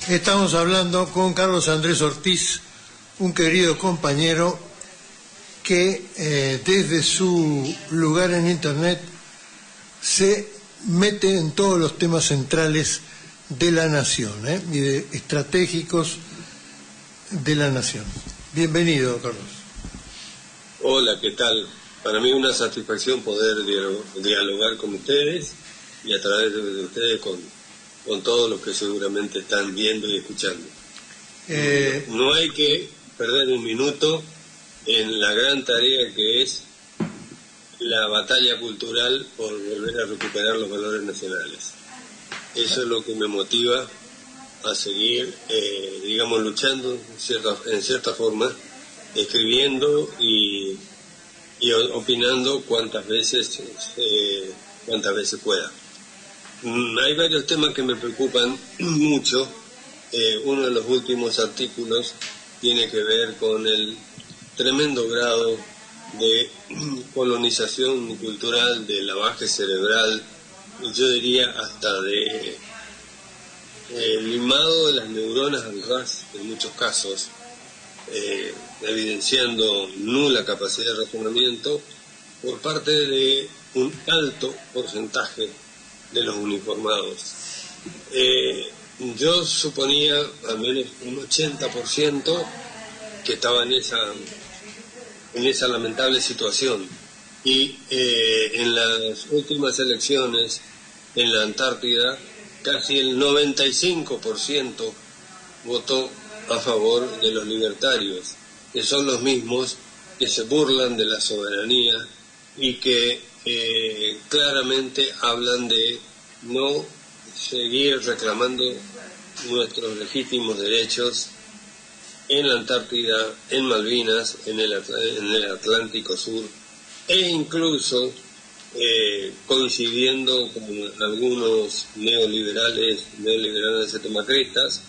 Estamos hablando con Carlos Andrés Ortiz, un querido compañero que desde su lugar en Internet se mete en todos los temas centrales de la nación y de estratégicos de la nación. Bienvenido, Carlos. Hola, ¿qué tal? Para mí es una satisfacción poder dialogar con ustedes y a través de ustedes con todos los que seguramente están viendo y escuchando. No hay que perder un minuto en la gran tarea que es la batalla cultural por volver a recuperar los valores nacionales. Eso es lo que me motiva a seguir, luchando en cierta forma, escribiendo y opinando cuantas veces pueda. Hay varios temas que me preocupan mucho. Uno de los últimos artículos tiene que ver con el tremendo grado de colonización cultural, de lavaje cerebral, yo diría hasta de limado de las neuronas al ras en muchos casos, evidenciando nula capacidad de razonamiento por parte de un alto porcentaje de los uniformados. Yo suponía al menos un 80% que estaba en esa lamentable situación, y en las últimas elecciones en la Antártida casi el 95% votó a favor de los libertarios, que son los mismos que se burlan de la soberanía y que claramente hablan de no seguir reclamando nuestros legítimos derechos en la Antártida, en Malvinas, en el Atlántico Sur, e incluso coincidiendo con algunos neoliberales macristas,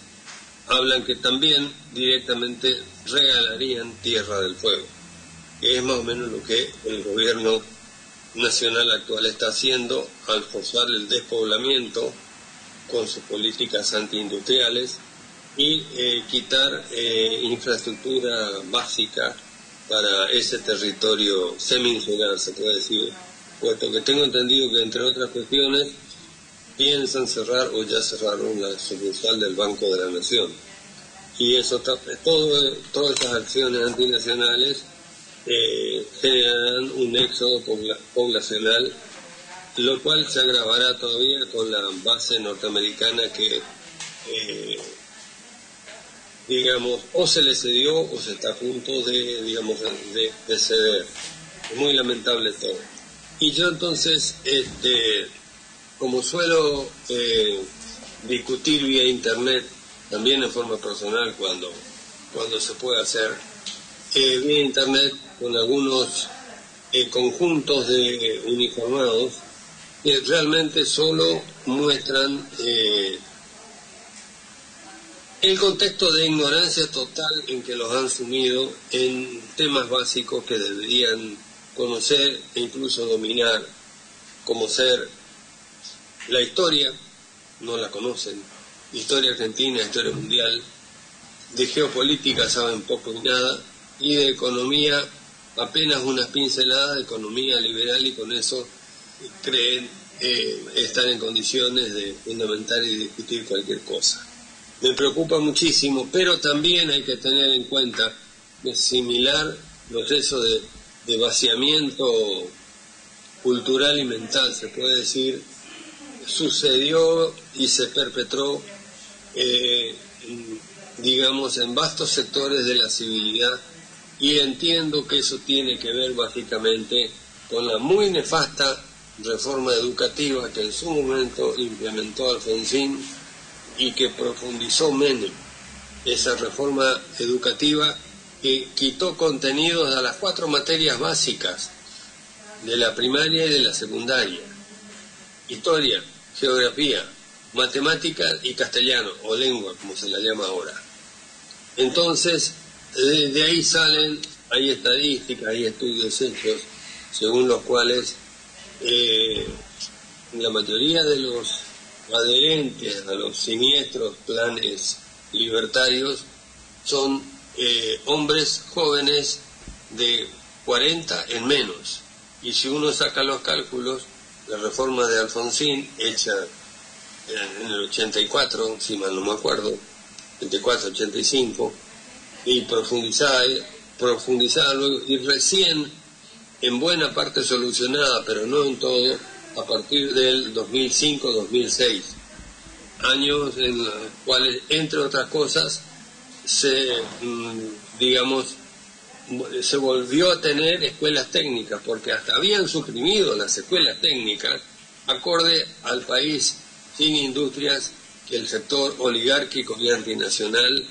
hablan que también directamente regalarían Tierra del Fuego, que es más o menos lo que el gobierno nacional actual está haciendo al forzar el despoblamiento con sus políticas antiindustriales y quitar infraestructura básica para ese territorio semi-insular, se puede decir, puesto que tengo entendido que, entre otras cuestiones, piensan cerrar o ya cerraron la sucursal del Banco de la Nación. Y eso, todas esas acciones antinacionales generarán un éxodo poblacional, lo cual se agravará todavía con la base norteamericana que o se le cedió o se está a punto de ceder. Es muy lamentable todo. Y yo entonces, como suelo discutir vía internet, también en forma personal cuando se puede hacer, vía internet con algunos conjuntos de uniformados que realmente solo muestran el contexto de ignorancia total en que los han sumido en temas básicos que deberían conocer e incluso dominar, como ser la historia, no la conocen, historia argentina, historia mundial, de geopolítica saben poco y nada, y de economía apenas unas pinceladas de economía liberal, y con eso creen estar en condiciones de fundamentar y discutir cualquier cosa. Me preocupa muchísimo, pero también hay que tener en cuenta que similar proceso de vaciamiento cultural y mental, se puede decir, sucedió y se perpetró, en vastos sectores de la civilidad, y entiendo que eso tiene que ver básicamente con la muy nefasta reforma educativa que en su momento implementó Alfonsín y que profundizó Menem. Esa reforma educativa que quitó contenidos a las 4 materias básicas de la primaria y de la secundaria: historia, geografía, matemáticas y castellano, o lengua, como se la llama ahora. Entonces, de ahí hay estadísticas, hay estudios hechos, según los cuales la mayoría de los adherentes a los siniestros planes libertarios son hombres jóvenes de 40 en menos. Y si uno saca los cálculos, la reforma de Alfonsín, hecha en el 84, si mal no me acuerdo, 84, 85, y profundizada luego, y recién en buena parte solucionada, pero no en todo, a partir del 2005-2006, años en los cuales, entre otras cosas, se volvió a tener escuelas técnicas, porque hasta habían suprimido las escuelas técnicas acorde al país sin industrias que el sector oligárquico y antinacional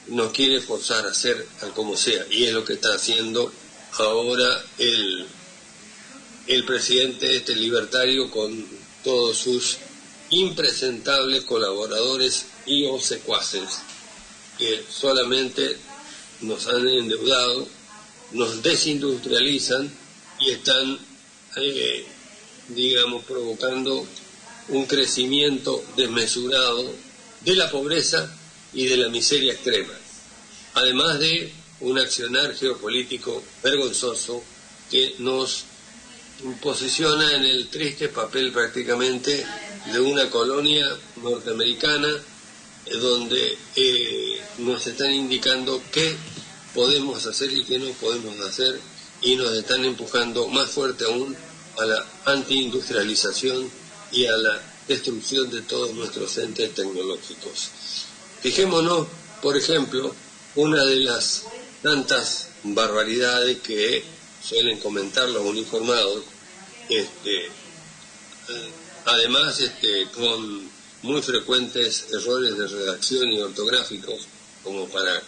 nos quiere forzar a hacer al como sea, y es lo que está haciendo ahora el presidente libertario con todos sus impresentables colaboradores y o secuaces que solamente nos han endeudado, nos desindustrializan y están, provocando un crecimiento desmesurado de la pobreza y de la miseria extrema, además de un accionar geopolítico vergonzoso que nos posiciona en el triste papel prácticamente de una colonia norteamericana, donde nos están indicando qué podemos hacer y qué no podemos hacer, y nos están empujando más fuerte aún a la antiindustrialización y a la destrucción de todos nuestros entes tecnológicos. Fijémonos, por ejemplo, una de las tantas barbaridades que suelen comentar los uniformados, además con muy frecuentes errores de redacción y ortográficos, como para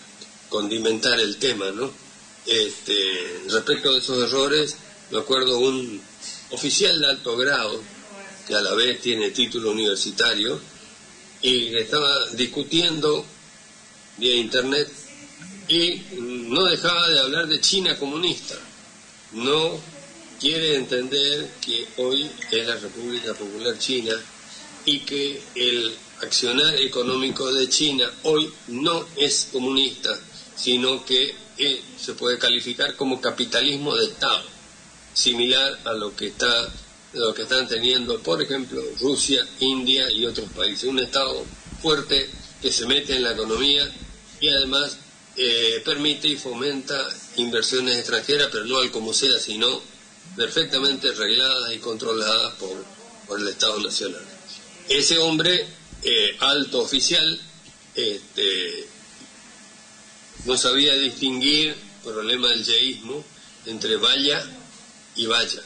condimentar el tema, ¿no? Respecto de esos errores, me acuerdo un oficial de alto grado, que a la vez tiene título universitario, y estaba discutiendo vía internet y no dejaba de hablar de China comunista. No quiere entender que hoy es la República Popular China y que el accionar económico de China hoy no es comunista, sino que se puede calificar como capitalismo de Estado, similar a lo que están teniendo, por ejemplo, Rusia, India y otros países. Un Estado fuerte que se mete en la economía y además permite y fomenta inversiones extranjeras, pero no al como sea, sino perfectamente regladas y controladas por el Estado Nacional. Ese hombre, alto oficial, no sabía distinguir, problema del yeísmo, entre vaya y vaya.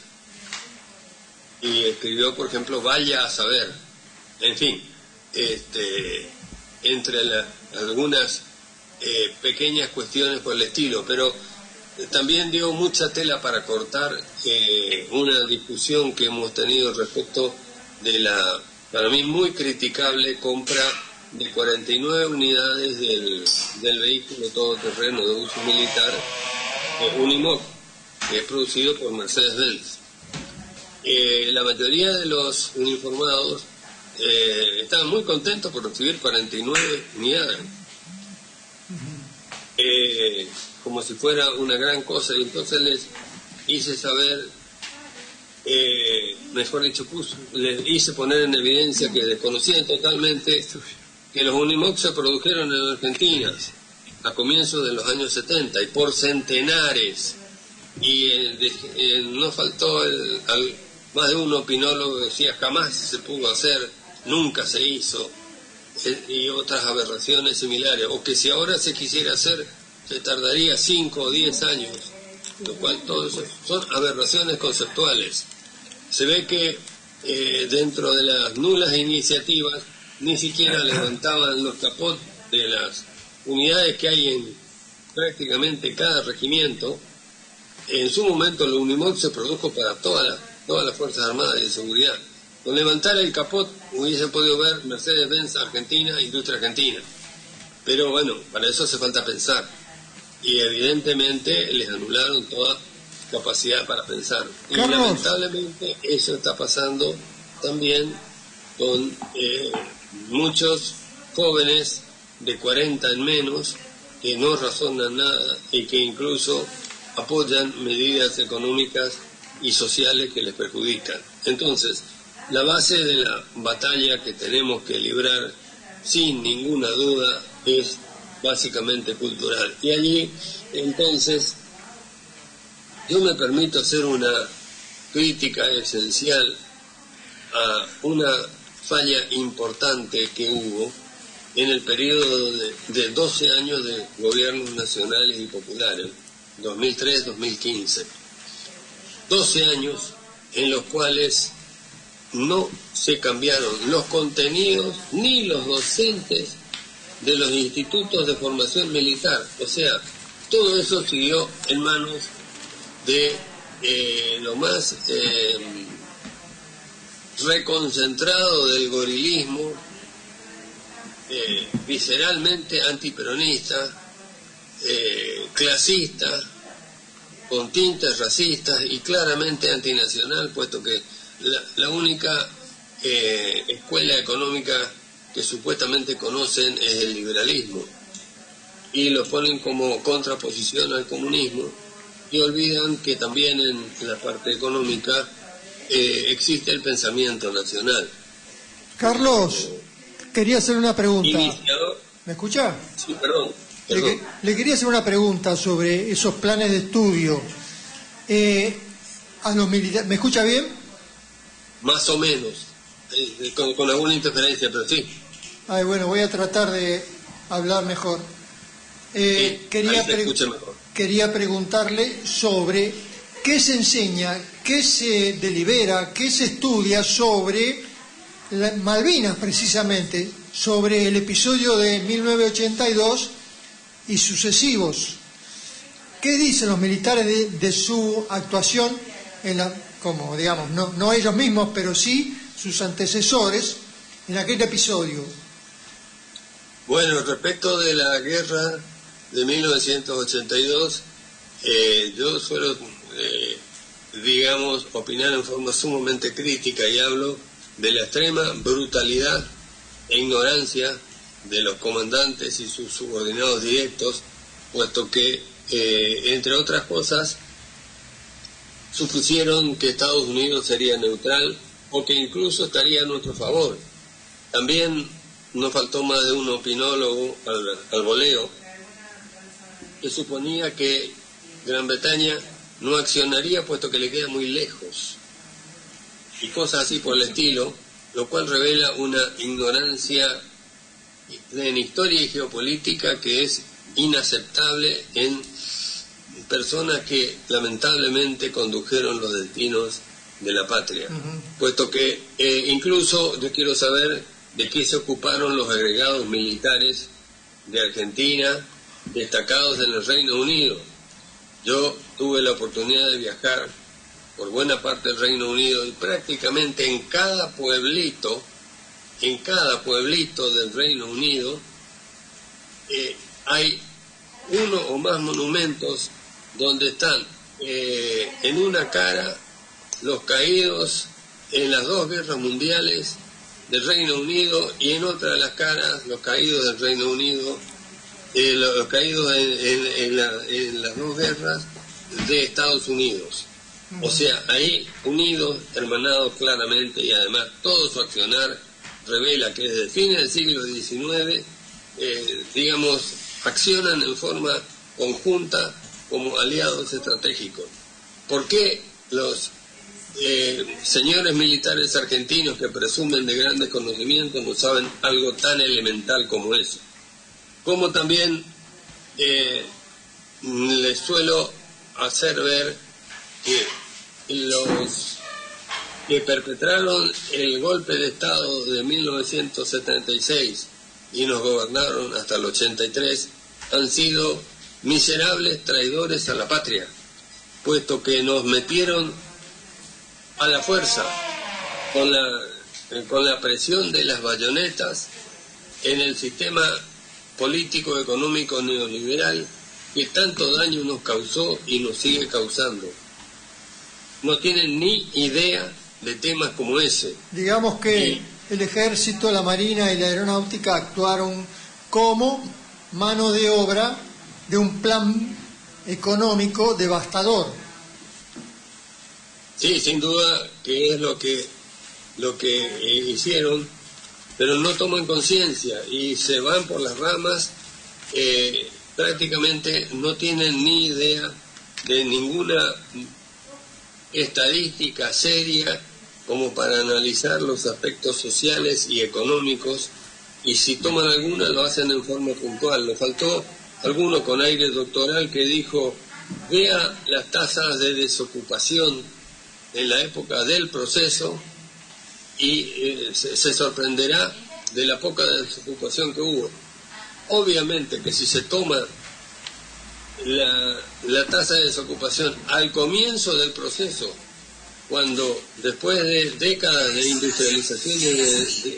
Y escribió, por ejemplo, vaya a saber. En fin, entre algunas pequeñas cuestiones por el estilo, pero también dio mucha tela para cortar una discusión que hemos tenido respecto de la, para mí, muy criticable compra de 49 unidades del vehículo todoterreno de uso militar, Unimog, que es producido por Mercedes-Benz. La mayoría de los uniformados estaban muy contentos por recibir 49 unidades, como si fuera una gran cosa, y entonces les hice saber, mejor dicho, les hice poner en evidencia que desconocían totalmente que los Unimog se produjeron en Argentina a comienzos de los años 70 y por centenares, y no faltó más de un opinólogo que decía jamás se pudo hacer, nunca se hizo, y otras aberraciones similares, o que si ahora se quisiera hacer se tardaría 5 o 10 años, lo cual todo eso son aberraciones conceptuales. Se ve que dentro de las nulas iniciativas ni siquiera levantaban los capot de las unidades que hay en prácticamente cada regimiento. En su momento el Unimog se produjo para todas las Fuerzas Armadas y de Seguridad. Con levantar el capot hubiesen podido ver Mercedes-Benz Argentina, Industria Argentina. Pero bueno, para eso hace falta pensar. Y evidentemente les anularon toda capacidad para pensar. Y Carlos, lamentablemente eso está pasando también con muchos jóvenes de 40 en menos, que no razonan nada y que incluso apoyan medidas económicas y sociales que les perjudican. Entonces, la base de la batalla que tenemos que librar, sin ninguna duda, es básicamente cultural. Y allí, entonces, yo me permito hacer una crítica esencial a una falla importante que hubo en el periodo de 12 años de gobiernos nacionales y populares, 2003-2015. 12 años en los cuales no se cambiaron los contenidos ni los docentes de los institutos de formación militar. O sea, todo eso siguió en manos de lo más reconcentrado del gorilismo, visceralmente antiperonista, clasista, con tintes racistas y claramente antinacional, puesto que la única escuela económica que supuestamente conocen es el liberalismo, y lo ponen como contraposición al comunismo, y olvidan que también en la parte económica existe el pensamiento nacional. Carlos, quería hacer una pregunta. Iniciador. ¿Me escucha? Sí, perdón. Le quería hacer una pregunta sobre esos planes de estudio. A los militares, ¿me escucha bien? Más o menos, con alguna interferencia, pero sí. Ay, bueno, voy a tratar de hablar mejor. Sí, quería preguntarle sobre qué se enseña, qué se delibera, qué se estudia sobre Malvinas, precisamente, sobre el episodio de 1982 y sucesivos. ¿Qué dicen los militares de su actuación, como digamos, no ellos mismos, pero sí sus antecesores en aquel episodio? Bueno, respecto de la guerra de 1982, yo suelo, digamos, opinar en forma sumamente crítica y hablo de la extrema brutalidad e ignorancia de los comandantes y sus subordinados directos, puesto que, entre otras cosas, supusieron que Estados Unidos sería neutral o que incluso estaría a nuestro favor. También no faltó más de un opinólogo al voleo que suponía que Gran Bretaña no accionaría puesto que le queda muy lejos y cosas así por el estilo, lo cual revela una ignorancia en historia y geopolítica que es inaceptable en personas que lamentablemente condujeron los destinos de la patria. Puesto que incluso yo quiero saber de qué se ocuparon los agregados militares de Argentina destacados en el Reino Unido. Yo tuve la oportunidad de viajar por buena parte del Reino Unido y prácticamente en cada pueblito del Reino Unido hay uno o más monumentos donde están en una cara los caídos en las dos guerras mundiales del Reino Unido y en otra de las caras los caídos del Reino Unido, los caídos en las dos guerras de Estados Unidos. O sea, ahí unidos, hermanados claramente, y además todo su accionar revela que desde fines del siglo XIX, digamos, accionan en forma conjunta como aliados estratégicos. ¿Por qué los señores militares argentinos que presumen de grandes conocimientos no saben algo tan elemental como eso? Como también les suelo hacer ver que los que perpetraron el golpe de Estado de 1976 y nos gobernaron hasta el 83 han sido miserables traidores a la patria, puesto que nos metieron a la fuerza con la presión de las bayonetas en el sistema político económico neoliberal que tanto daño nos causó y nos sigue causando. No tienen ni idea de temas como ese. Digamos que el ejército, la marina y la aeronáutica actuaron como mano de obra de un plan económico devastador. Sí, sin duda que es lo que hicieron, pero no toman conciencia y se van por las ramas, prácticamente no tienen ni idea de ninguna estadística seria como para analizar los aspectos sociales y económicos, y si toman alguna lo hacen en forma puntual. Nos faltó alguno con aire doctoral que dijo: vea las tasas de desocupación en la época del proceso y se sorprenderá de la poca desocupación que hubo. Obviamente que si se toma la tasa de desocupación al comienzo del proceso, cuando después de décadas de industrialización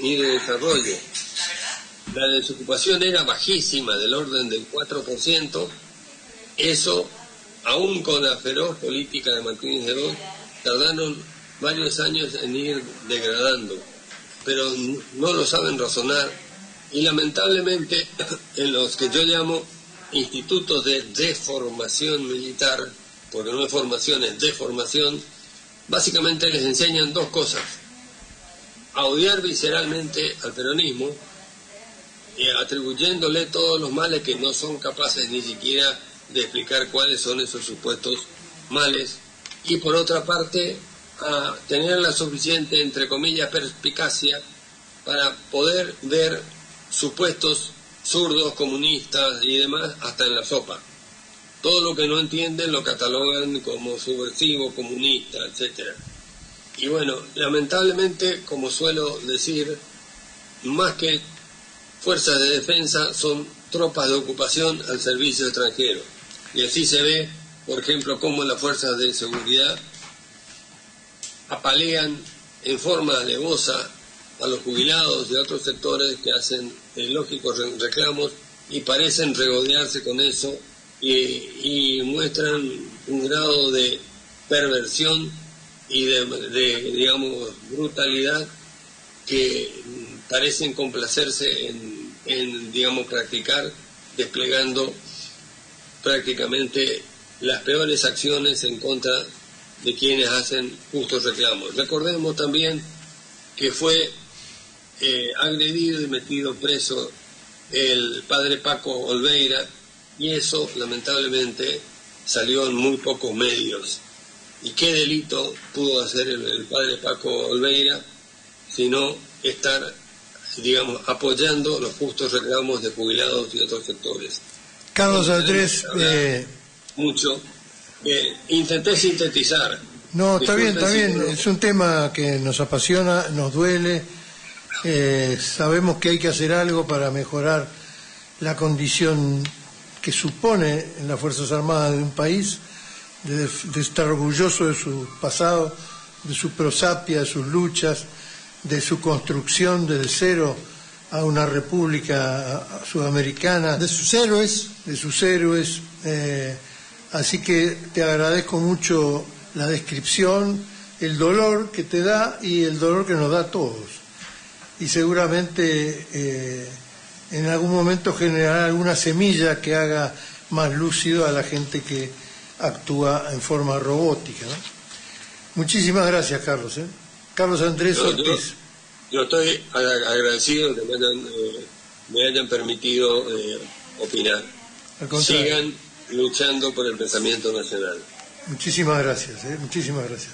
y de desarrollo, la desocupación era bajísima, del orden del 4%, eso, aún con la feroz política de Martínez de Hoz, tardaron varios años en ir degradando, pero no lo saben razonar, y lamentablemente en los que yo llamo institutos de deformación militar, porque no es formación, es deformación, básicamente les enseñan dos cosas: a odiar visceralmente al peronismo, atribuyéndole todos los males que no son capaces ni siquiera de explicar cuáles son esos supuestos males, y por otra parte a tener la suficiente, entre comillas, perspicacia para poder ver supuestos zurdos, comunistas y demás hasta en la sopa. Todo lo que no entienden lo catalogan como subversivo, comunista, etcétera. Y bueno, lamentablemente, como suelo decir, más que fuerzas de defensa son tropas de ocupación al servicio extranjero. Y así se ve, por ejemplo, cómo las fuerzas de seguridad apalean en forma alevosa a los jubilados y a otros sectores que hacen lógicos reclamos y parecen regodearse con eso, y muestran un grado de perversión y de digamos, brutalidad que parecen complacerse en digamos, practicar, desplegando prácticamente las peores acciones en contra de quienes hacen justos reclamos. Recordemos también que fue agredido y metido preso el padre Paco Olveira, y eso lamentablemente salió en muy pocos medios. ¿Y qué delito pudo hacer el padre Paco Olveira sino estar, digamos, apoyando los justos reclamos de jubilados y otros sectores? Carlos Andrés, mucho. Intenté sintetizar. No, está bien, es un tema que nos apasiona, nos duele, sabemos que hay que hacer algo para mejorar la condición que supone en las Fuerzas Armadas de un país, de estar orgulloso de su pasado, de su prosapia, de sus luchas, de su construcción desde cero a una república sudamericana. De sus héroes. De sus héroes. Así que te agradezco mucho la descripción, el dolor que te da y el dolor que nos da a todos. Y seguramente en algún momento generará alguna semilla que haga más lúcido a la gente que actúa en forma robótica, ¿no? Muchísimas gracias, Carlos. Carlos Andrés Ortiz. Yo estoy agradecido que me hayan permitido opinar. Sigan luchando por el pensamiento nacional. Muchísimas gracias, muchísimas gracias.